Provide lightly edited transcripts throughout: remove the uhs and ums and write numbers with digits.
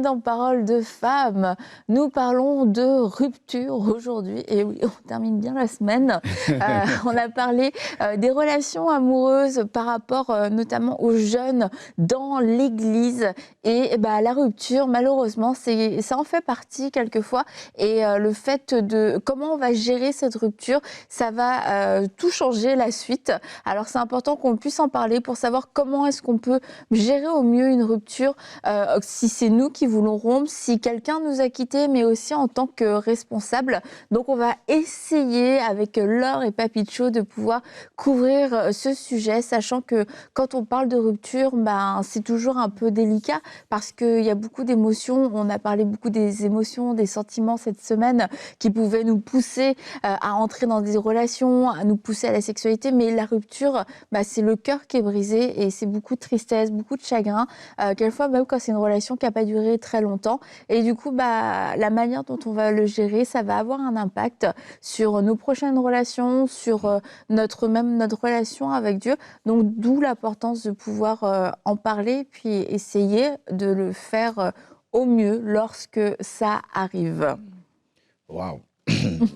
dans Paroles de femmes. Nous parlons de rupture aujourd'hui. Et oui, on termine bien la semaine. On a parlé des relations amoureuses par rapport notamment aux jeunes dans l'Église. Et bah, la rupture, malheureusement, ça en fait partie quelquefois. Et le fait de comment on va gérer cette rupture, ça va tout changer la suite. Alors c'est important qu'on puisse en parler pour savoir comment est-ce qu'on peut gérer au mieux une rupture, si c'est nous qui voulons rompre, si quelqu'un nous a quittés, mais aussi en tant que responsable. Donc on va essayer avec Laure et Papicho de pouvoir couvrir ce sujet, sachant que quand on parle de rupture, ben, c'est toujours un peu délicat parce qu'il y a beaucoup d'émotions. On a parlé beaucoup des émotions, des sentiments cette semaine qui pouvaient nous pousser à entrer dans des relations, à nous pousser à la sexualité, mais la rupture, bah, c'est le cœur qui est brisé et c'est beaucoup de tristesse, beaucoup de chagrin, quelquefois même quand c'est une relation qui n'a pas duré très longtemps. Et du coup, bah, la manière dont on va le gérer, ça va avoir un impact sur nos prochaines relations, sur notre relation avec Dieu. Donc d'où l'importance de pouvoir en parler, puis essayer de le faire au mieux lorsque ça arrive. Waouh!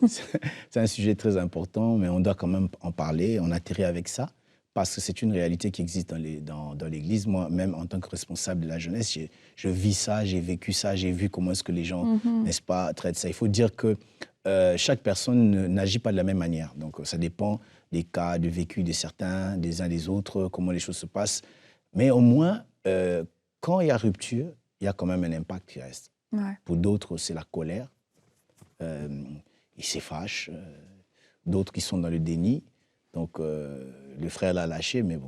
C'est un sujet très important, mais on doit quand même en parler. On atterrit avec ça parce que c'est une réalité qui existe dans l'Église. Moi-même, en tant que responsable de la jeunesse, je vis ça, j'ai vécu ça, j'ai vu comment est-ce que les gens, n'est-ce pas, traitent ça. Il faut dire que chaque personne n'agit pas de la même manière. Donc, ça dépend des cas, du vécu de certains, des uns des autres, comment les choses se passent. Mais au moins, quand il y a rupture, il y a quand même un impact qui reste. Ouais. Pour d'autres, c'est la colère. Ils se fâchent, d'autres qui sont dans le déni. Donc, le frère l'a lâché, mais bon.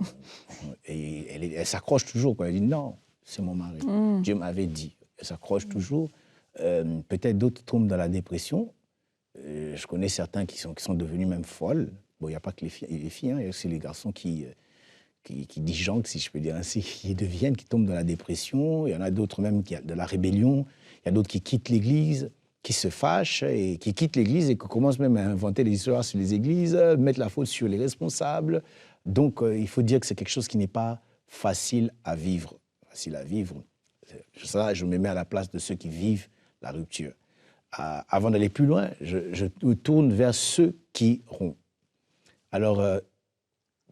Et elle s'accroche toujours, quoi. Elle dit non, c'est mon mari. Dieu m'avait dit. Elle s'accroche toujours. Peut-être d'autres tombent dans la dépression. Je connais certains qui sont devenus même folles. Bon, il n'y a pas que les filles, hein, il y a aussi les garçons qui disjonctent, si je peux dire ainsi, qui tombent dans la dépression. Il y en a d'autres même qui ont de la rébellion. Il y a d'autres qui quittent l'Église, qui se fâchent et qui quittent l'Église et qui commencent même à inventer des histoires sur les églises, mettre la faute sur les responsables. Donc, il faut dire que c'est quelque chose qui n'est pas facile à vivre. Facile à vivre. Ça, je me mets à la place de ceux qui vivent la rupture. Avant d'aller plus loin, je me tourne vers ceux qui rompent. Alors,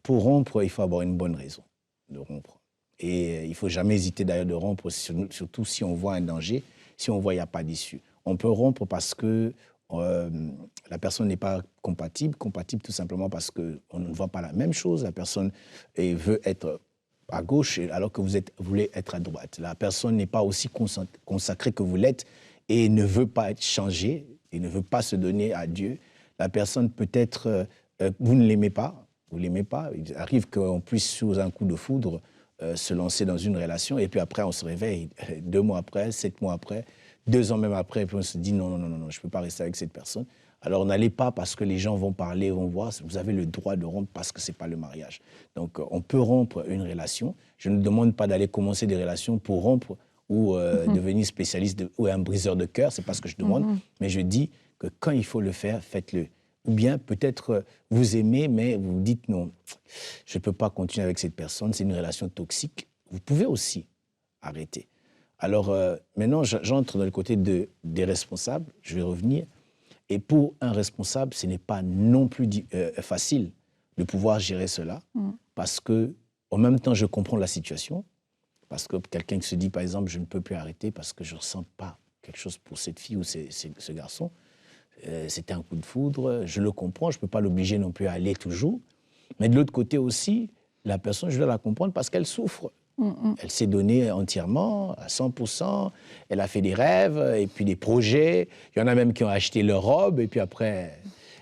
pour rompre, il faut avoir une bonne raison de rompre. Et il ne faut jamais hésiter d'ailleurs de rompre, surtout si on voit un danger, si on voit qu'il n'y a pas d'issue. On peut rompre parce que la personne n'est pas compatible tout simplement parce qu'on ne voit pas la même chose. La personne veut être à gauche alors que vous voulez être à droite. La personne n'est pas aussi consacrée que vous l'êtes et ne veut pas être changée et ne veut pas se donner à Dieu. La personne peut-être, vous ne l'aimez pas, vous ne l'aimez pas. Il arrive qu'on puisse, sous un coup de foudre, se lancer dans une relation et puis après on se réveille 2 mois après, 7 mois après, 2 ans même après, et puis on se dit non, je ne peux pas rester avec cette personne. Alors n'allez pas parce que les gens vont parler, vont voir, vous avez le droit de rompre parce que ce n'est pas le mariage. Donc on peut rompre une relation. Je ne demande pas d'aller commencer des relations pour rompre ou devenir spécialiste ou un briseur de cœur, ce n'est pas ce que je demande, mais je dis que quand il faut le faire, faites-le. Ou bien peut-être vous aimez, mais vous vous dites non, je ne peux pas continuer avec cette personne, c'est une relation toxique. Vous pouvez aussi arrêter. Alors maintenant, j'entre dans le côté des responsables, je vais revenir. Et pour un responsable, ce n'est pas non plus facile de pouvoir gérer cela, parce que, en même temps, je comprends la situation, parce que quelqu'un qui se dit, par exemple, je ne peux plus arrêter parce que je ne ressens pas quelque chose pour cette fille ou ce garçon, c'était un coup de foudre, je le comprends, je ne peux pas l'obliger non plus à aller toujours. Mais de l'autre côté aussi, la personne, je dois la comprendre parce qu'elle souffre. Elle s'est donnée entièrement, à 100%. Elle a fait des rêves et puis des projets. Il y en a même qui ont acheté leur robe. Et puis après,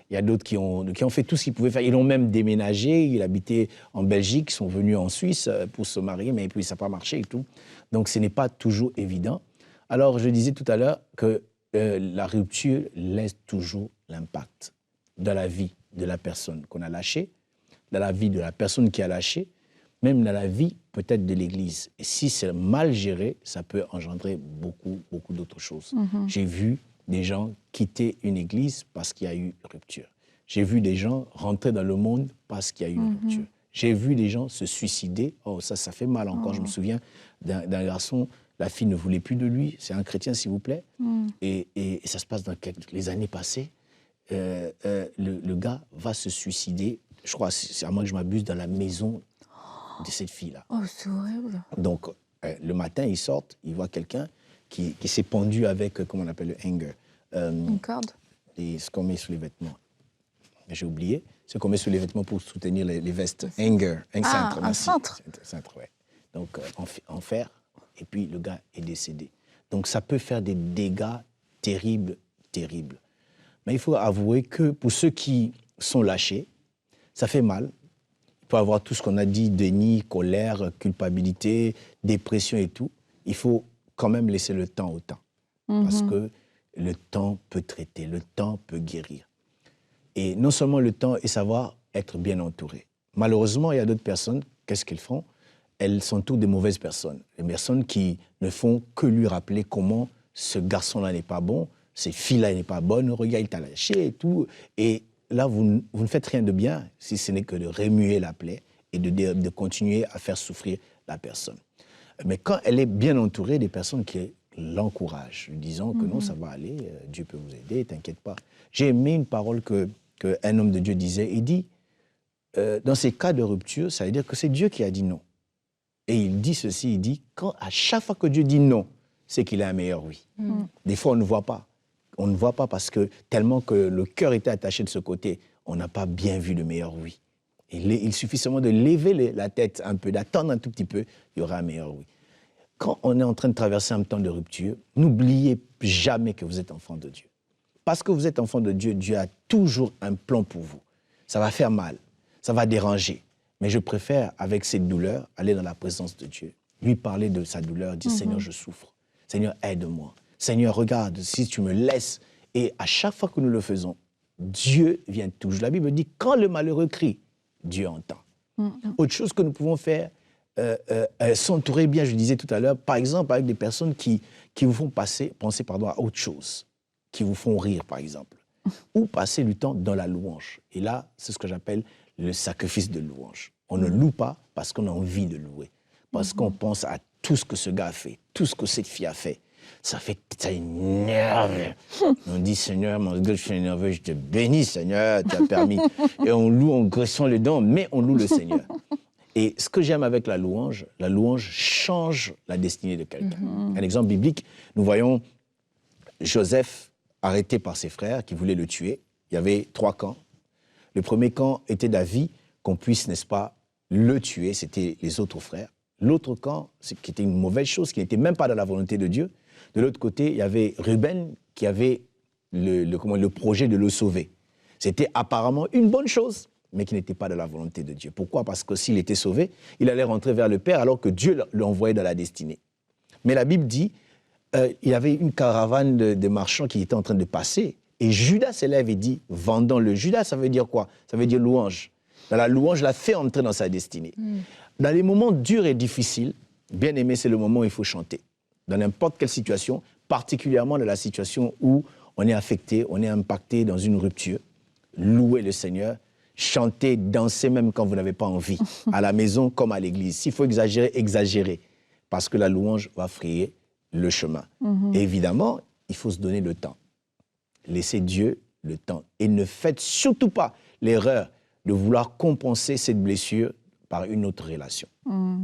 il y a d'autres qui ont fait tout ce qu'ils pouvaient faire. Ils ont même déménagé. Ils habitaient en Belgique, ils sont venus en Suisse pour se marier, mais puis ça n'a pas marché et tout. Donc ce n'est pas toujours évident. Alors je disais tout à l'heure que la rupture laisse toujours l'impact dans la vie de la personne qu'on a lâchée, dans la vie de la personne qui a lâché, même dans la vie peut-être de l'Église. Et si c'est mal géré, ça peut engendrer beaucoup d'autres choses. J'ai vu des gens quitter une Église parce qu'il y a eu rupture. J'ai vu des gens rentrer dans le monde parce qu'il y a eu une rupture. J'ai vu des gens se suicider. Oh, ça fait mal encore. Je me souviens d'un garçon La fille ne voulait plus de lui. C'est un chrétien, s'il vous plaît. Et ça se passe dans les années passées. Le gars va se suicider. Je crois, c'est à moi que je m'abuse, dans la maison de cette fille-là. Oh, c'est horrible. Donc, le matin, ils sortent, ils voient quelqu'un qui s'est pendu avec, comment on appelle, le hanger. Une corde. Ce qu'on met sous les vêtements. J'ai oublié. Ce qu'on met sous les vêtements pour soutenir les vestes. Hanger. Un cintre. Un cintre. Cintre, ouais. Donc, en fer. Et puis, le gars est décédé. Donc, ça peut faire des dégâts terribles, terribles. Mais il faut avouer que pour ceux qui sont lâchés, ça fait mal. Il peut y avoir tout ce qu'on a dit, déni, colère, culpabilité, dépression et tout. Il faut quand même laisser le temps au temps. Parce que le temps peut traiter, le temps peut guérir. Et non seulement le temps, et savoir être bien entouré. Malheureusement, il y a d'autres personnes, qu'est-ce qu'elles font? Elles sont toutes des mauvaises personnes. Des personnes qui ne font que lui rappeler comment ce garçon-là n'est pas bon, cette fille-là n'est pas bonne, regarde, il t'a lâché et tout. Et là, vous ne faites rien de bien, si ce n'est que de remuer la plaie et de continuer à faire souffrir la personne. Mais quand elle est bien entourée des personnes qui l'encouragent, lui disant que non, ça va aller, Dieu peut vous aider, t'inquiète pas. J'ai aimé une parole qu'un homme de Dieu disait. Il dit, dans ces cas de rupture, ça veut dire que c'est Dieu qui a dit non. Et il dit ceci, il dit, à chaque fois que Dieu dit non, c'est qu'il a un meilleur oui. Des fois, on ne voit pas. On ne voit pas parce que tellement que le cœur était attaché de ce côté, on n'a pas bien vu le meilleur oui. Et il suffit seulement de lever la tête un peu, d'attendre un tout petit peu, il y aura un meilleur oui. Quand on est en train de traverser un temps de rupture, n'oubliez jamais que vous êtes enfant de Dieu. Parce que vous êtes enfant de Dieu, Dieu a toujours un plan pour vous. Ça va faire mal, ça va déranger. Mais je préfère, avec cette douleur, aller dans la présence de Dieu, lui parler de sa douleur, dire Seigneur, je souffre. Seigneur, aide-moi. Seigneur, regarde, si tu me laisses. Et à chaque fois que nous le faisons, Dieu vient toujours. La Bible dit, quand le malheureux crie, Dieu entend. Autre chose que nous pouvons faire, s'entourer bien, je disais tout à l'heure, par exemple avec des personnes qui vous font penser à autre chose, qui vous font rire, par exemple, ou passer du temps dans la louange. Et là, c'est ce que j'appelle le sacrifice de louange. On ne loue pas parce qu'on a envie de louer, parce qu'on pense à tout ce que ce gars a fait, tout ce que cette fille a fait. Ça énerve. On dit, Seigneur, mon Dieu, je suis énervé, je te bénis, Seigneur, tu as permis. Et on loue en graissant les dents, mais on loue le Seigneur. Et ce que j'aime avec la louange change la destinée de quelqu'un. Un exemple biblique, nous voyons Joseph arrêté par ses frères qui voulaient le tuer. Il y avait 3 camps. Le premier camp était d'avis qu'on puisse, n'est-ce pas, le tuer, c'était les autres frères. L'autre camp, qui était une mauvaise chose, qui n'était même pas dans la volonté de Dieu. De l'autre côté, il y avait Ruben qui avait le projet de le sauver. C'était apparemment une bonne chose, mais qui n'était pas dans la volonté de Dieu. Pourquoi? Parce que s'il était sauvé, il allait rentrer vers le Père alors que Dieu l'envoyait dans la destinée. Mais la Bible dit, il y avait une caravane de marchands qui était en train de passer, et Judas s'élève et dit, vendons-le. Judas, ça veut dire quoi? Ça veut dire louange. Dans la louange, l'a fait entrer dans sa destinée. Dans les moments durs et difficiles, bien aimé, c'est le moment où il faut chanter. Dans n'importe quelle situation, particulièrement dans la situation où on est affecté, on est impacté dans une rupture. Louez le Seigneur, chantez, dansez même quand vous n'avez pas envie, à la maison comme à l'église. S'il faut exagérer, exagérez, parce que la louange va frayer le chemin. Et évidemment, il faut se donner le temps. Laissez Dieu le temps. Et ne faites surtout pas l'erreur de vouloir compenser cette blessure par une autre relation.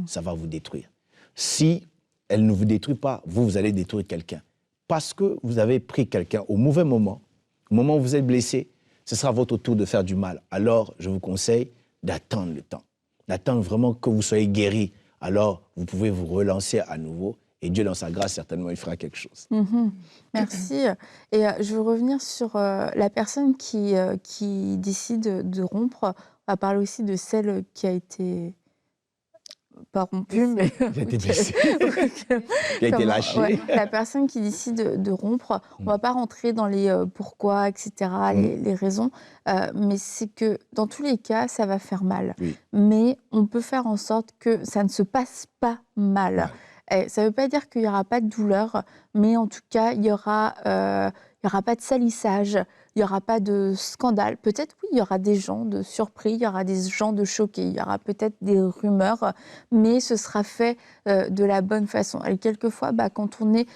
Ça va vous détruire. Si elle ne vous détruit pas, vous allez détruire quelqu'un. Parce que vous avez pris quelqu'un au mauvais moment, au moment où vous êtes blessé, ce sera votre tour de faire du mal. Alors, je vous conseille d'attendre le temps. D'attendre vraiment que vous soyez guéri. Alors, vous pouvez vous relancer à nouveau. Et Dieu, dans sa grâce, certainement, il fera quelque chose. Merci. Et je veux revenir sur la personne qui décide de rompre. On va parler aussi de celle qui a été pas rompue, mais Qui a été blessée. Qui a été lâchée. Ouais, la personne qui décide de rompre. On ne va pas rentrer dans les pourquoi, etc., les raisons. Mais c'est que dans tous les cas, ça va faire mal. Oui. Mais on peut faire en sorte que ça ne se passe pas mal. Ça ne veut pas dire qu'il n'y aura pas de douleur, mais en tout cas, il y aura pas de salissage, il n'y aura pas de scandale. Peut-être, oui, il y aura des gens de surpris, il y aura des gens de choqués, il y aura peut-être des rumeurs, mais ce sera fait de la bonne façon. Et quelquefois, quand on est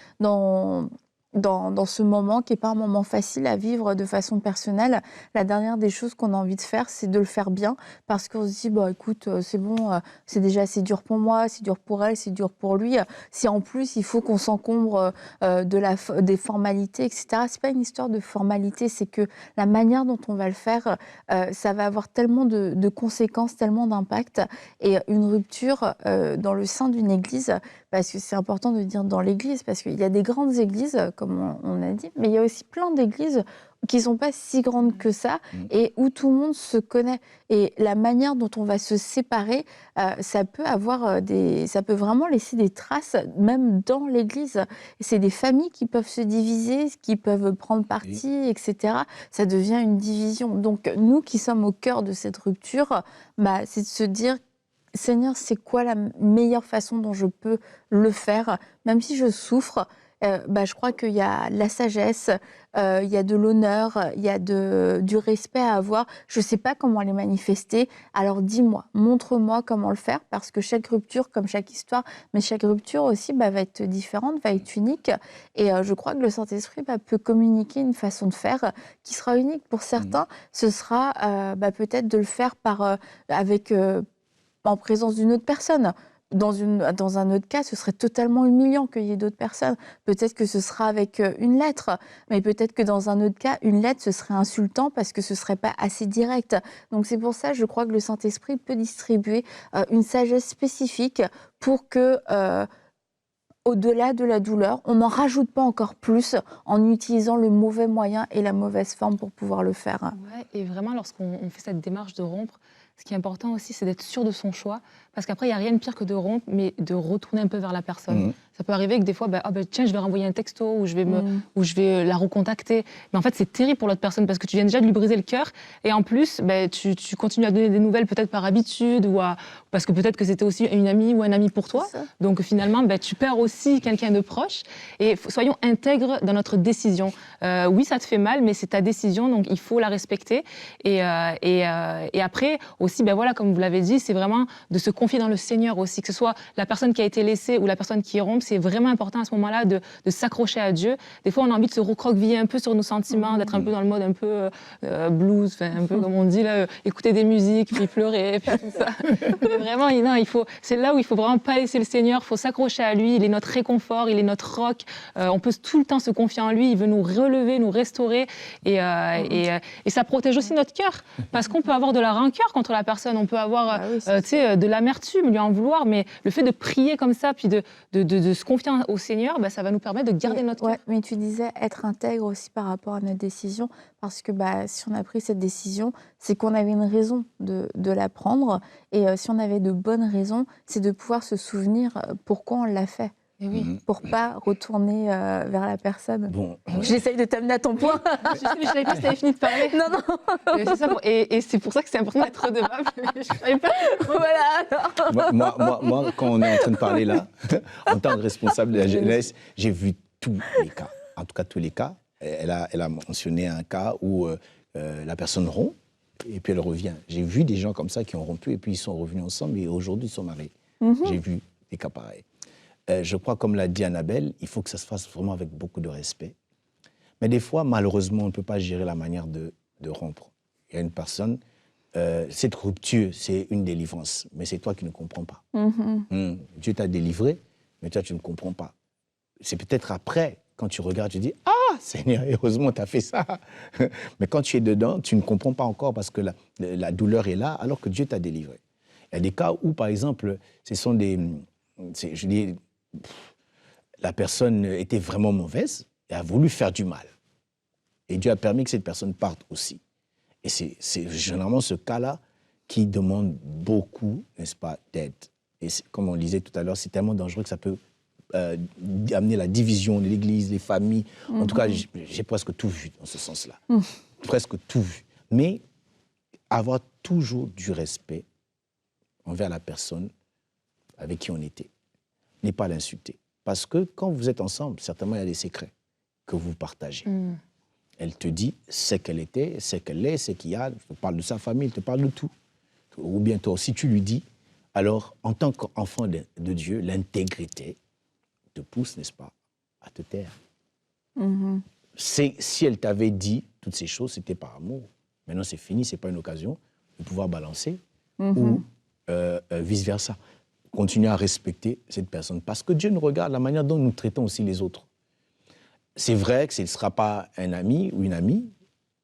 dans ce moment qui n'est pas un moment facile à vivre de façon personnelle, la dernière des choses qu'on a envie de faire, c'est de le faire bien, parce qu'on se dit, écoute, c'est bon, c'est déjà assez dur pour moi, c'est dur pour elle, c'est dur pour lui. Si en plus, il faut qu'on s'encombre des formalités, etc., c'est pas une histoire de formalité, c'est que la manière dont on va le faire, ça va avoir tellement de conséquences, tellement d'impact. Et une rupture dans le sein d'une église, parce que c'est important de dire dans l'église, parce qu'il y a des grandes églises, comme on a dit, mais il y a aussi plein d'églises qui ne sont pas si grandes que ça et où tout le monde se connaît. Et la manière dont on va se séparer, ça peut ça peut vraiment laisser des traces, même dans l'église. C'est des familles qui peuvent se diviser, qui peuvent prendre parti, etc. Ça devient une division. Donc, nous qui sommes au cœur de cette rupture, c'est de se dire, Seigneur, c'est quoi la meilleure façon dont je peux le faire, même si je souffre. Je crois qu'il y a de la sagesse, il y a de l'honneur, il y a du respect à avoir. Je ne sais pas comment les manifester, alors dis-moi, montre-moi comment le faire, parce que chaque rupture, comme chaque histoire, mais chaque rupture aussi va être différente, va être unique. Et je crois que le Saint-Esprit peut communiquer une façon de faire qui sera unique. Pour certains, ce sera peut-être de le faire en présence d'une autre personne. Dans un autre cas, ce serait totalement humiliant qu'il y ait d'autres personnes. Peut-être que ce sera avec une lettre, mais peut-être que dans un autre cas, une lettre, ce serait insultant parce que ce ne serait pas assez direct. Donc c'est pour ça, je crois que le Saint-Esprit peut distribuer une sagesse spécifique pour que, au-delà de la douleur, on n'en rajoute pas encore plus en utilisant le mauvais moyen et la mauvaise forme pour pouvoir le faire. Ouais, et vraiment, lorsqu'on fait cette démarche de rompre, ce qui est important aussi, c'est d'être sûr de son choix. Parce qu'après, il n'y a rien de pire que de rompre, mais de retourner un peu vers la personne. Ça peut arriver que des fois, tiens, je vais renvoyer un texto ou je vais la recontacter. Mais en fait, c'est terrible pour l'autre personne parce que tu viens déjà de lui briser le cœur. Et en plus, tu continues à donner des nouvelles peut-être par habitude parce que peut-être que c'était aussi une amie ou un ami pour toi. Donc finalement, tu perds aussi quelqu'un de proche. Et soyons intègres dans notre décision. Oui, ça te fait mal, mais c'est ta décision, donc il faut la respecter. Et après, aussi, comme vous l'avez dit, c'est vraiment de se confier dans le Seigneur aussi, que ce soit la personne qui a été laissée ou la personne qui rompt, c'est vraiment important à ce moment-là de s'accrocher à Dieu. Des fois, on a envie de se recroqueviller un peu sur nos sentiments, d'être un peu dans le mode un peu blues, un peu comme on dit là, écouter des musiques, puis pleurer, puis tout ça. Mais vraiment, c'est là où il faut vraiment pas laisser le Seigneur, il faut s'accrocher à lui, il est notre réconfort, il est notre roc, on peut tout le temps se confier en lui, il veut nous relever, nous restaurer, et ça protège aussi notre cœur, parce qu'on peut avoir de la rancœur contre la personne, on peut avoir de l'amertume, lui en vouloir, mais le fait de prier comme ça, puis de se confier au Seigneur, ça va nous permettre de garder notre cœur. Mais tu disais être intègre aussi par rapport à notre décision, parce que si on a pris cette décision, c'est qu'on avait une raison de la prendre, et si on avait de bonnes raisons, c'est de pouvoir se souvenir pourquoi on l'a fait. Et oui. Pour pas retourner vers la personne. Bon, j'essaye de t'amener à ton point. Je sais, mais je savais pas si tu avais fini de parler. Non. C'est ça, et c'est pour ça que c'est important d'être redevable. Je savais pas. Voilà. Moi, quand on est en train de parler là, en tant que responsable de la jeunesse, j'ai vu tous les cas. En tout cas, tous les cas. Elle a mentionné un cas où la personne rompt et puis elle revient. J'ai vu des gens comme ça qui ont rompu et puis ils sont revenus ensemble et aujourd'hui ils sont mariés. J'ai vu des cas pareils. Je crois, comme l'a dit Annabelle, il faut que ça se fasse vraiment avec beaucoup de respect. Mais des fois, malheureusement, on ne peut pas gérer la manière de rompre. Il y a une personne, cette rupture, c'est une délivrance, mais c'est toi qui ne comprends pas. Dieu t'a délivré, mais toi, tu ne comprends pas. C'est peut-être après, quand tu regardes, tu dis « Ah, Seigneur, heureusement, tu as fait ça !» Mais quand tu es dedans, tu ne comprends pas encore parce que la douleur est là, alors que Dieu t'a délivré. Il y a des cas où, par exemple, ce sont la personne était vraiment mauvaise et a voulu faire du mal. Et Dieu a permis que cette personne parte aussi. Et c'est généralement ce cas-là qui demande beaucoup, n'est-ce pas, d'aide. Et comme on le disait tout à l'heure, c'est tellement dangereux que ça peut amener la division de l'Église, les familles. En tout cas, j'ai presque tout vu dans ce sens-là. Presque tout vu. Mais avoir toujours du respect envers la personne avec qui on était. N'est pas l'insulter. Parce que quand vous êtes ensemble, certainement, il y a des secrets que vous partagez. Elle te dit ce qu'elle était, ce qu'elle est, ce qu'il y a. Elle te parle de sa famille, elle te parle de tout. Ou bien toi, si tu lui dis, alors en tant qu'enfant de Dieu, l'intégrité te pousse, n'est-ce pas, à te taire. Si elle t'avait dit toutes ces choses, c'était par amour. Maintenant, c'est fini, ce n'est pas une occasion de pouvoir balancer ou vice-versa. Continuer à respecter cette personne. Parce que Dieu nous regarde la manière dont nous traitons aussi les autres. C'est vrai que ce ne sera pas un ami ou une amie,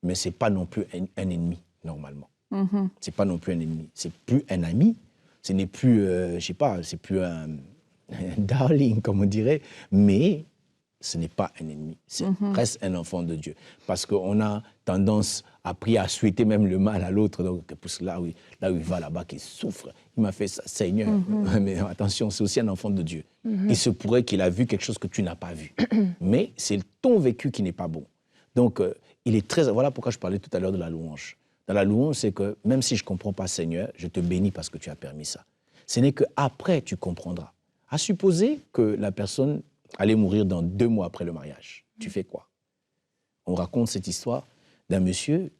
mais ce n'est pas non plus un ennemi, normalement. Ce n'est pas non plus un ennemi. C'est plus un ami, ce n'est plus, je ne sais pas, c'est plus un darling, comme on dirait, mais ce n'est pas un ennemi. C'est reste un enfant de Dieu. Parce qu'on a tendance, après, à souhaiter même le mal à l'autre. Donc, là où il va là-bas, qu'il souffre, il m'a fait ça, Seigneur. Mais attention, c'est aussi un enfant de Dieu. Il se pourrait qu'il a vu quelque chose que tu n'as pas vu. Mais c'est ton vécu qui n'est pas bon. Donc, il est très... Voilà pourquoi je parlais tout à l'heure de la louange. Dans la louange, c'est que même si je ne comprends pas, Seigneur, je te bénis parce que tu as permis ça. Ce n'est qu'après tu comprendras. À supposer que la personne allait mourir dans 2 mois après le mariage. Tu fais quoi? On raconte cette histoire d'un monsieur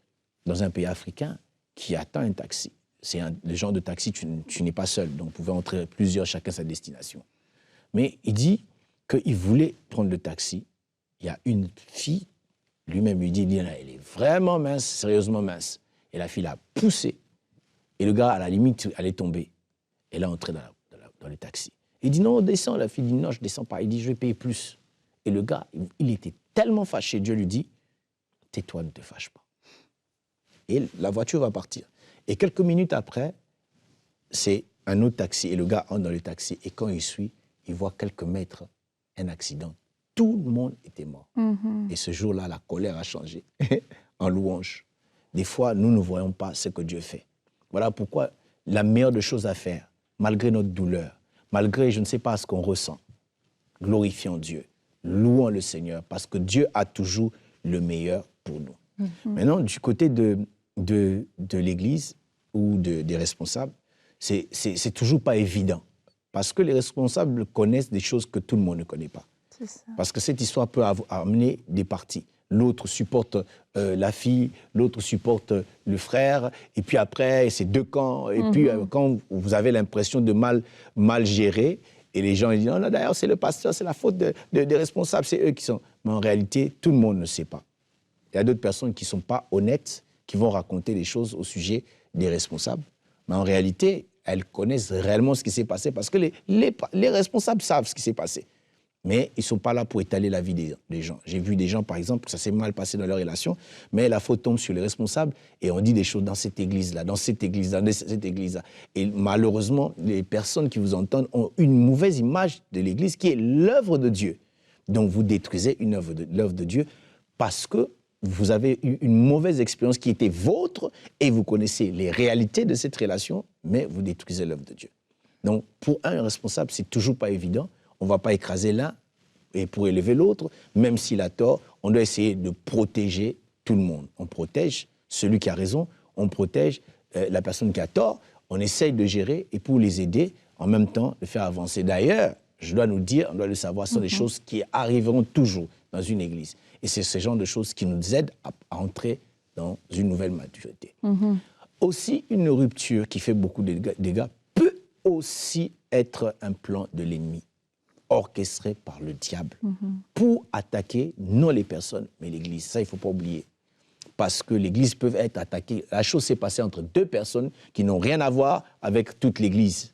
dans un pays africain qui attend un taxi. C'est le genre de taxi, tu n'es pas seul, donc vous pouvez entrer plusieurs, chacun sa destination. Mais il dit qu'il voulait prendre le taxi. Il y a une fille, lui-même lui dit, elle est vraiment mince, sérieusement mince. Et la fille l'a poussé. Et le gars, à la limite, allait tomber. Et là, entré dans le taxi. Il dit non, descends. La fille dit non, je ne descends pas. Il dit je vais payer plus. Et le gars, il était tellement fâché. Dieu lui dit tais-toi, ne te fâche pas. Et la voiture va partir. Et quelques minutes après, c'est un autre taxi. Et le gars entre dans le taxi. Et quand il suit, il voit quelques mètres un accident. Tout le monde était mort. Et ce jour-là, la colère a changé en louange. Des fois, nous ne voyons pas ce que Dieu fait. Voilà pourquoi la meilleure des choses à faire, malgré notre douleur, malgré je ne sais pas ce qu'on ressent, glorifions Dieu, louons le Seigneur, parce que Dieu a toujours le meilleur pour nous. Maintenant, du côté de l'Église ou des responsables, c'est toujours pas évident, parce que les responsables connaissent des choses que tout le monde ne connaît pas. C'est ça. Parce que cette histoire peut amener des parties. L'autre supporte la fille, l'autre supporte le frère, et puis après, c'est 2 camps. Et puis, quand vous avez l'impression de mal gérer, et les gens ils disent « Non, d'ailleurs, c'est le pasteur, c'est la faute des responsables, c'est eux qui sont... » Mais en réalité, tout le monde ne sait pas. Il y a d'autres personnes qui ne sont pas honnêtes, qui vont raconter des choses au sujet des responsables. Mais en réalité, elles connaissent réellement ce qui s'est passé, parce que les responsables savent ce qui s'est passé. Mais ils ne sont pas là pour étaler la vie des gens. J'ai vu des gens, par exemple, que ça s'est mal passé dans leur relation, mais la faute tombe sur les responsables et on dit des choses dans cette église-là, dans cette église-là, dans cette église-là. Et malheureusement, les personnes qui vous entendent ont une mauvaise image de l'église qui est l'œuvre de Dieu. Donc vous détruisez l'œuvre de Dieu parce que vous avez eu une mauvaise expérience qui était vôtre et vous connaissez les réalités de cette relation, mais vous détruisez l'œuvre de Dieu. Donc pour un responsable, c'est toujours pas évident. On ne va pas écraser l'un et pour élever l'autre, même s'il a tort, on doit essayer de protéger tout le monde. On protège celui qui a raison, on protège la personne qui a tort, on essaye de gérer et pour les aider, en même temps, de faire avancer. D'ailleurs, je dois nous dire, on doit le savoir, ce sont des choses qui arriveront toujours dans une église. Et c'est ce genre de choses qui nous aident à entrer dans une nouvelle maturité. Aussi, une rupture qui fait beaucoup de dégâts peut aussi être un plan de l'ennemi, orchestré par le diable pour attaquer non les personnes, mais l'Église. Ça, il ne faut pas oublier. Parce que l'Église peut être attaquée. La chose s'est passée entre 2 personnes qui n'ont rien à voir avec toute l'Église.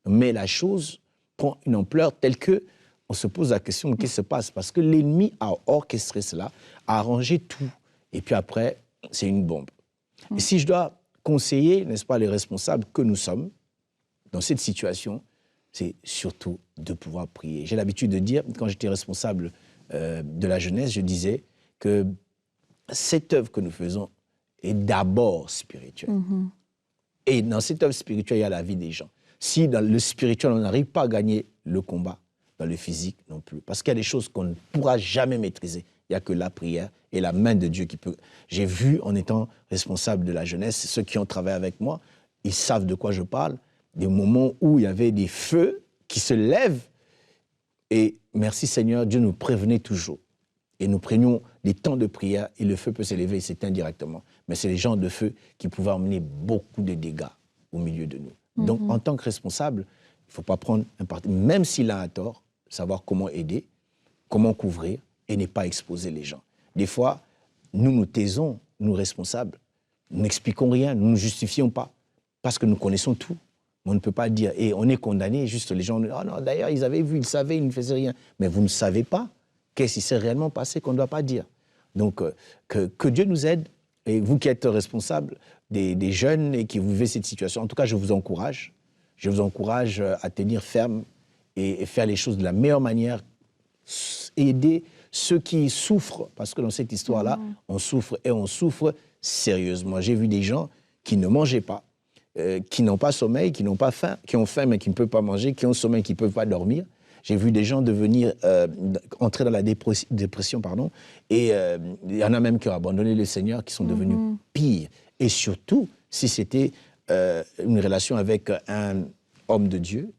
Mais la chose prend une ampleur telle qu'on se pose la question, qu'est-ce qui se passe? Parce que l'ennemi a orchestré cela, a arrangé tout. Et puis après, c'est une bombe. Et si je dois conseiller, n'est-ce pas, les responsables que nous sommes dans cette situation, c'est surtout de pouvoir prier. J'ai l'habitude de dire, quand j'étais responsable de la jeunesse, je disais que cette œuvre que nous faisons est d'abord spirituelle. Et dans cette œuvre spirituelle, il y a la vie des gens. Si dans le spirituel, on n'arrive pas à gagner le combat, dans le physique non plus. Parce qu'il y a des choses qu'on ne pourra jamais maîtriser. Il n'y a que la prière et la main de Dieu qui peut... J'ai vu, en étant responsable de la jeunesse, ceux qui ont travaillé avec moi, ils savent de quoi je parle, des moments où il y avait des feux qui se lèvent. Et merci Seigneur, Dieu nous prévenait toujours. et nous prenions des temps de prière et le feu peut s'élever et s'éteindre directement. Mais c'est les genres de feu qui pouvaient emmener beaucoup de dégâts au milieu de nous. Donc, en tant que responsable, il ne faut pas prendre un parti, même s'il a un tort, savoir comment aider, comment couvrir et ne pas exposer les gens. Des fois, nous nous taisons, nous responsables, nous n'expliquons rien, nous ne justifions pas, parce que nous connaissons tout. On ne peut pas dire, et on est condamné, juste les gens, oh non, d'ailleurs, ils avaient vu, ils savaient, ils ne faisaient rien. Mais vous ne savez pas qu'est-ce qui s'est réellement passé qu'on ne doit pas dire. Donc, que Dieu nous aide, et vous qui êtes responsables des jeunes et qui vivez cette situation, en tout cas, je vous encourage à tenir ferme et faire les choses de la meilleure manière, aider ceux qui souffrent, parce que dans cette histoire-là, on souffre et on souffre sérieusement. J'ai vu des gens qui ne mangeaient pas, qui n'ont pas sommeil, qui n'ont pas faim, qui ont faim mais qui ne peuvent pas manger, qui ont sommeil, qui ne peuvent pas dormir. J'ai vu des gens entrer dans la dépression, et il y en a même qui ont abandonné le Seigneur, qui sont devenus pires. Et surtout, si c'était une relation avec un homme de Dieu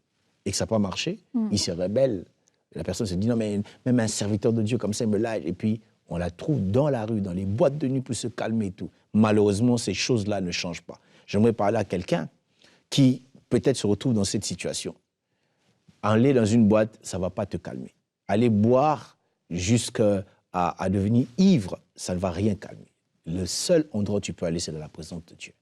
et que ça n'a pas marché, il se rebelle. La personne se dit, non, mais même un serviteur de Dieu comme ça, il me lâche. Et puis, on la trouve dans la rue, dans les boîtes de nuit pour se calmer et tout. Malheureusement, ces choses-là ne changent pas. J'aimerais parler à quelqu'un qui peut-être se retrouve dans cette situation. Aller dans une boîte, ça ne va pas te calmer. Aller boire jusqu'à devenir ivre, ça ne va rien calmer. Le seul endroit où tu peux aller, c'est dans la présence de Dieu.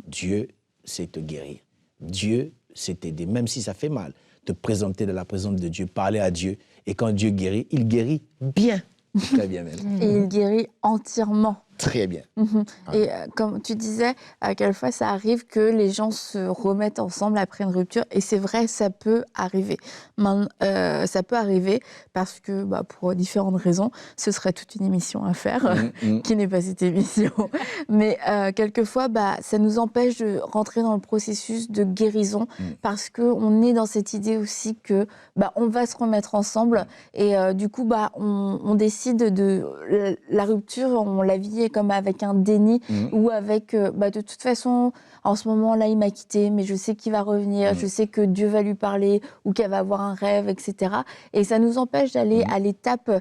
Dieu sait te guérir. Dieu sait t'aider, même si ça fait mal. Te présenter dans la présence de Dieu, parler à Dieu. Et quand Dieu guérit, il guérit bien. Très bien même. Et il guérit entièrement. Très bien. Et comme tu disais, quelquefois ça arrive que les gens se remettent ensemble après une rupture. Et c'est vrai, ça peut arriver. Ça peut arriver parce que, pour différentes raisons, ce serait toute une émission à faire, qui n'est pas cette émission. Mais quelquefois, ça nous empêche de rentrer dans le processus de guérison parce qu'on est dans cette idée aussi que on va se remettre ensemble. Et du coup, on décide de la rupture, on la vit comme avec un déni ou avec, de toute façon, en ce moment-là, il m'a quitté, mais je sais qu'il va revenir, je sais que Dieu va lui parler ou qu'elle va avoir un rêve, etc. Et ça nous empêche d'aller à l'étape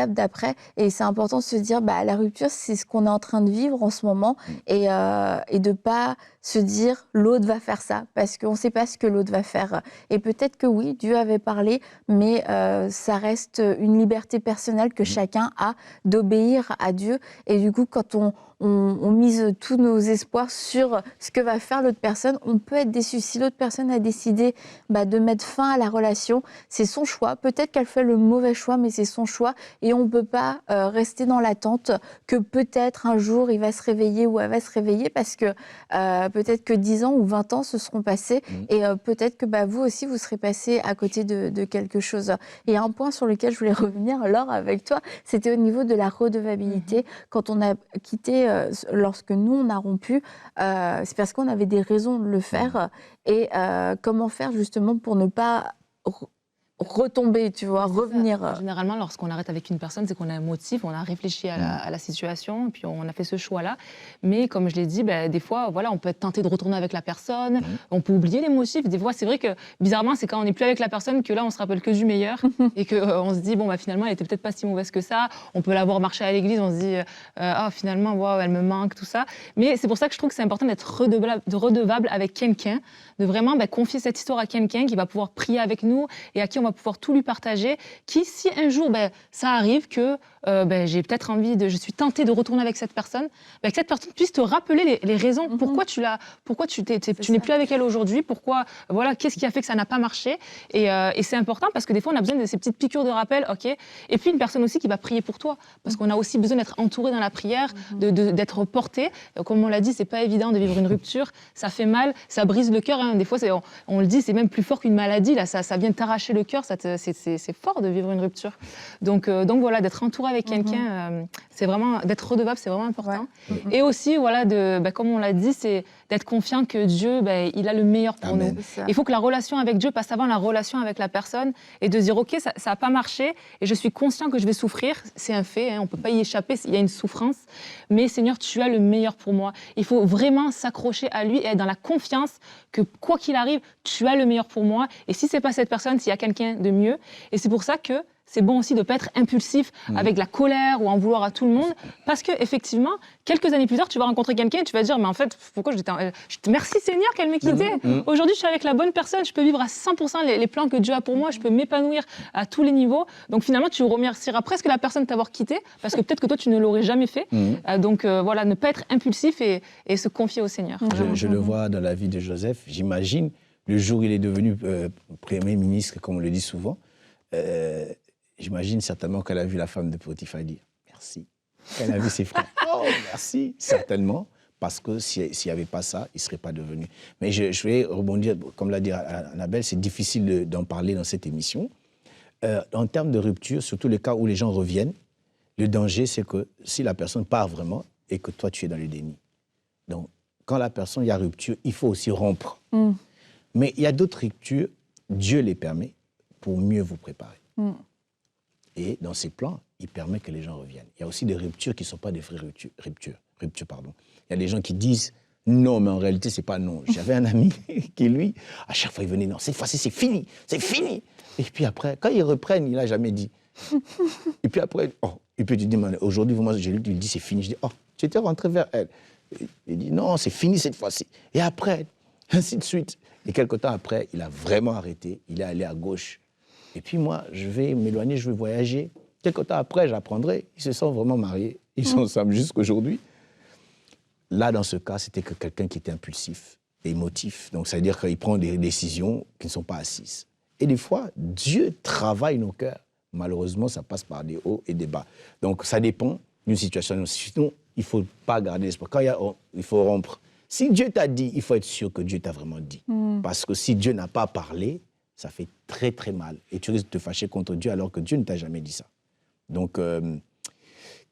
d'après. Et c'est important de se dire, la rupture, c'est ce qu'on est en train de vivre en ce moment et de pas se dire l'autre va faire ça parce qu'on ne sait pas ce que l'autre va faire. Et peut-être que oui, Dieu avait parlé, mais ça reste une liberté personnelle que chacun a d'obéir à Dieu. Et du coup, quand on mise tous nos espoirs sur ce que va faire l'autre personne, on peut être déçu. Si l'autre personne a décidé de mettre fin à la relation, c'est son choix. Peut-être qu'elle fait le mauvais choix, mais c'est son choix. Et on ne peut pas rester dans l'attente que peut-être un jour il va se réveiller ou elle va se réveiller parce que peut-être que 10 ans ou 20 ans se seront passés et peut-être que vous aussi vous serez passé à côté de quelque chose. Et un point sur lequel je voulais revenir, Laure, avec toi, c'était au niveau de la redevabilité. Quand on a quitté, lorsque nous on a rompu, c'est parce qu'on avait des raisons de le faire. Et comment faire justement pour ne pas retomber, tu vois, revenir. Généralement, lorsqu'on arrête avec une personne, c'est qu'on a un motif, on a réfléchi à la situation, puis on a fait ce choix-là. Mais comme je l'ai dit, des fois, on peut être tenté de retourner avec la personne, on peut oublier les motifs. Des fois, c'est vrai que, bizarrement, c'est quand on n'est plus avec la personne que là, on se rappelle que du meilleur et qu'on se dit, finalement, elle était peut-être pas si mauvaise que ça. On peut la voir marcher à l'église, on se dit, finalement, elle me manque, tout ça. Mais c'est pour ça que je trouve que c'est important d'être redevable avec quelqu'un, de vraiment confier cette histoire à quelqu'un qui va pouvoir prier avec nous et à qui on va pouvoir tout lui partager, qui, si un jour, ça arrive que j'ai peut-être je suis tentée de retourner avec cette personne, que cette personne puisse te rappeler les raisons, pourquoi tu n'es plus avec elle aujourd'hui, pourquoi, qu'est-ce qui a fait que ça n'a pas marché, et c'est important parce que des fois, on a besoin de ces petites piqûres de rappel, ok, et puis une personne aussi qui va prier pour toi, parce qu'on a aussi besoin d'être entouré dans la prière, d'être porté, comme on l'a dit, c'est pas évident de vivre une rupture, ça fait mal, ça brise le cœur, des fois, on le dit, c'est même plus fort qu'une maladie, là, ça vient t'arracher le cœur, c'est fort de vivre une rupture. Donc voilà, d'être entouré avec quelqu'un, c'est vraiment, d'être redevable, c'est vraiment important. Ouais. Et aussi, comme on l'a dit, c'est d'être confiant que Dieu, il a le meilleur pour nous. Il faut que la relation avec Dieu passe avant la relation avec la personne et de dire, ok, ça n'a pas marché et je suis conscient que je vais souffrir, c'est un fait, on ne peut pas y échapper, il y a une souffrance, mais Seigneur, tu as le meilleur pour moi. Il faut vraiment s'accrocher à lui et être dans la confiance que quoi qu'il arrive, tu as le meilleur pour moi. Et si ce n'est pas cette personne, s'il y a quelqu'un de mieux. Et c'est pour ça que c'est bon aussi de ne pas être impulsif avec la colère ou en vouloir à tout le monde. Parce qu'effectivement, quelques années plus tard, tu vas rencontrer quelqu'un et tu vas te dire, mais en fait, pourquoi merci Seigneur qu'elle m'ait quitté. Aujourd'hui, je suis avec la bonne personne, je peux vivre à 100% les plans que Dieu a pour moi, je peux m'épanouir à tous les niveaux. Donc finalement, tu remercieras presque la personne de t'avoir quitté, parce que peut-être que toi, tu ne l'aurais jamais fait. Donc voilà, ne pas être impulsif et se confier au Seigneur. Je le vois dans la vie de Joseph. J'imagine, le jour où il est devenu Premier ministre, comme on le dit souvent, j'imagine certainement qu'elle a vu la femme de Potiphar dire « merci ». Elle a vu ses frères « oh, merci », certainement, parce que s'il n'y avait pas ça, il ne serait pas devenu. Mais je vais rebondir, comme l'a dit Annabelle, c'est difficile d'en parler dans cette émission. En termes de rupture, surtout les cas où les gens reviennent, le danger, c'est que si la personne part vraiment et que toi, tu es dans le déni. Donc, quand la personne, il y a rupture, il faut aussi rompre. Mais il y a d'autres ruptures, Dieu les permet pour mieux vous préparer. Et dans ses plans, il permet que les gens reviennent. Il y a aussi des ruptures qui ne sont pas des vraies ruptures. Il y a des gens qui disent non, mais en réalité, ce n'est pas non. J'avais un ami qui, lui, à chaque fois, il venait, non, cette fois-ci, c'est fini, c'est fini. Et puis après, quand ils reprennent, il n'a jamais dit. Et puis après, et puis tu dis, aujourd'hui, moi, je lui dis, c'est fini. Je dis, tu étais rentré vers elle. Il dit, non, c'est fini cette fois-ci. Et après, ainsi de suite. Et quelque temps après, il a vraiment arrêté. Il est allé à gauche. Et puis moi, je vais m'éloigner, je vais voyager. Quelque temps après, j'apprendrai. Ils se sont vraiment mariés. Ils sont ensemble jusqu'aujourd'hui. Là, dans ce cas, c'était que quelqu'un qui était impulsif et émotif. Donc, ça veut dire qu'il prend des décisions qui ne sont pas assises. Et des fois, Dieu travaille nos cœurs. Malheureusement, ça passe par des hauts et des bas. Donc, ça dépend d'une situation. Sinon, il ne faut pas garder l'espoir. Quand il faut rompre. Si Dieu t'a dit, il faut être sûr que Dieu t'a vraiment dit. Parce que si Dieu n'a pas parlé, ça fait très, très mal. Et tu risques de te fâcher contre Dieu alors que Dieu ne t'a jamais dit ça. Donc,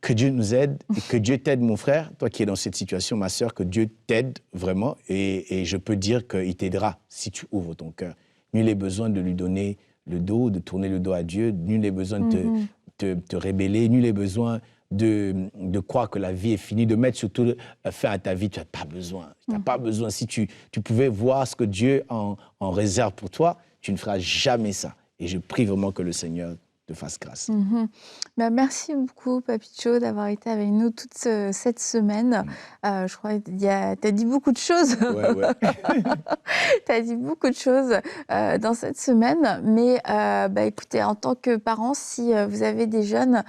que Dieu nous aide et que Dieu t'aide, mon frère, toi qui es dans cette situation, ma sœur, que Dieu t'aide vraiment. Et je peux dire qu'il t'aidera si tu ouvres ton cœur. Nul n'est besoin de lui donner le dos, de tourner le dos à Dieu. Nul n'est besoin de te rébeller. Nul n'est besoin de croire que la vie est finie, de mettre surtout fin à ta vie. Tu n'as pas besoin. Tu n'as pas besoin. Si tu pouvais voir ce que Dieu en réserve pour toi, tu ne feras jamais ça. Et je prie vraiment que le Seigneur te fasse grâce. Merci beaucoup, Papicho, d'avoir été avec nous toute cette semaine. Je crois que tu as dit beaucoup de choses. Ouais. Tu as dit beaucoup de choses dans cette semaine. Mais écoutez, en tant que parents, si vous avez des jeunes,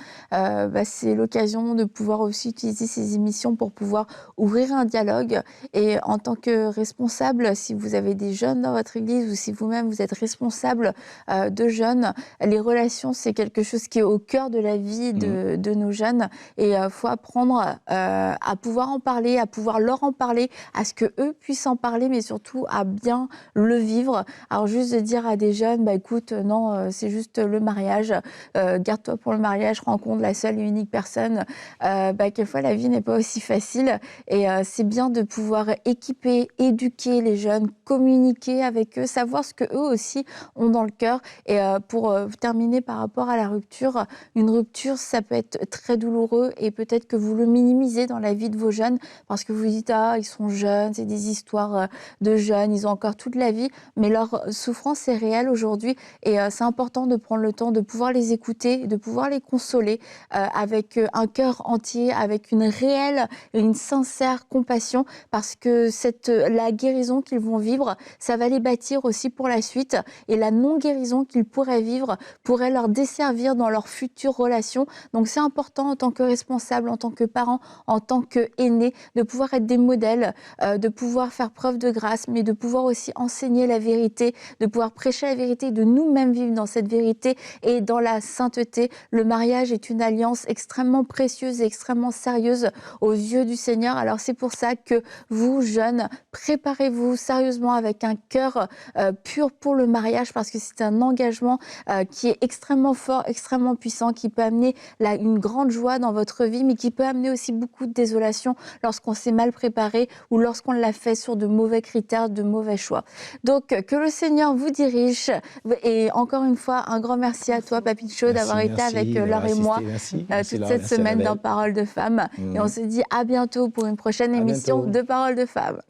c'est l'occasion de pouvoir aussi utiliser ces émissions pour pouvoir ouvrir un dialogue. Et en tant que responsable, si vous avez des jeunes dans votre église ou si vous-même vous êtes responsable de jeunes, les relations, c'est quelque chose qui est au cœur de la vie de nos jeunes. Et il faut apprendre à pouvoir en parler, à pouvoir leur en parler, à ce qu'eux puissent en parler, mais surtout à bien le vivre. Alors juste de dire à des jeunes, écoute, non, c'est juste le mariage, garde-toi pour le mariage, rencontre la seule et unique personne. Quelquefois, la vie n'est pas aussi facile. Et c'est bien de pouvoir équiper, éduquer les jeunes, communiquer avec eux, savoir ce qu'eux aussi ont dans le cœur. Et pour terminer par rapport à la rupture, une rupture, ça peut être très douloureux et peut-être que vous le minimisez dans la vie de vos jeunes parce que vous dites « ils sont jeunes, c'est des histoires de jeunes, ils ont encore toute la vie », mais leur souffrance est réelle aujourd'hui et c'est important de prendre le temps de pouvoir les écouter, de pouvoir les consoler avec un cœur entier, avec une réelle et une sincère compassion parce que la guérison qu'ils vont vivre, ça va les bâtir aussi pour la suite et la non-guérison qu'ils pourraient vivre pourrait leur desservir dans leurs futures relations. Donc c'est important en tant que responsable, en tant que parent, en tant qu'aîné, de pouvoir être des modèles, de pouvoir faire preuve de grâce, mais de pouvoir aussi enseigner la vérité, de pouvoir prêcher la vérité, de nous-mêmes vivre dans cette vérité et dans la sainteté. Le mariage est une alliance extrêmement précieuse et extrêmement sérieuse aux yeux du Seigneur. Alors c'est pour ça que vous, jeunes, préparez-vous sérieusement avec un cœur pur pour le mariage parce que c'est un engagement qui est extrêmement fort, extrêmement puissant, qui peut amener une grande joie dans votre vie, mais qui peut amener aussi beaucoup de désolation lorsqu'on s'est mal préparé ou lorsqu'on l'a fait sur de mauvais critères, de mauvais choix. Donc, que le Seigneur vous dirige. Et encore une fois, un grand merci à toi, Papicho, d'avoir été avec Laure et moi toute cette semaine dans Parole de Femmes. Et on se dit à bientôt pour une prochaine émission de Parole de Femmes.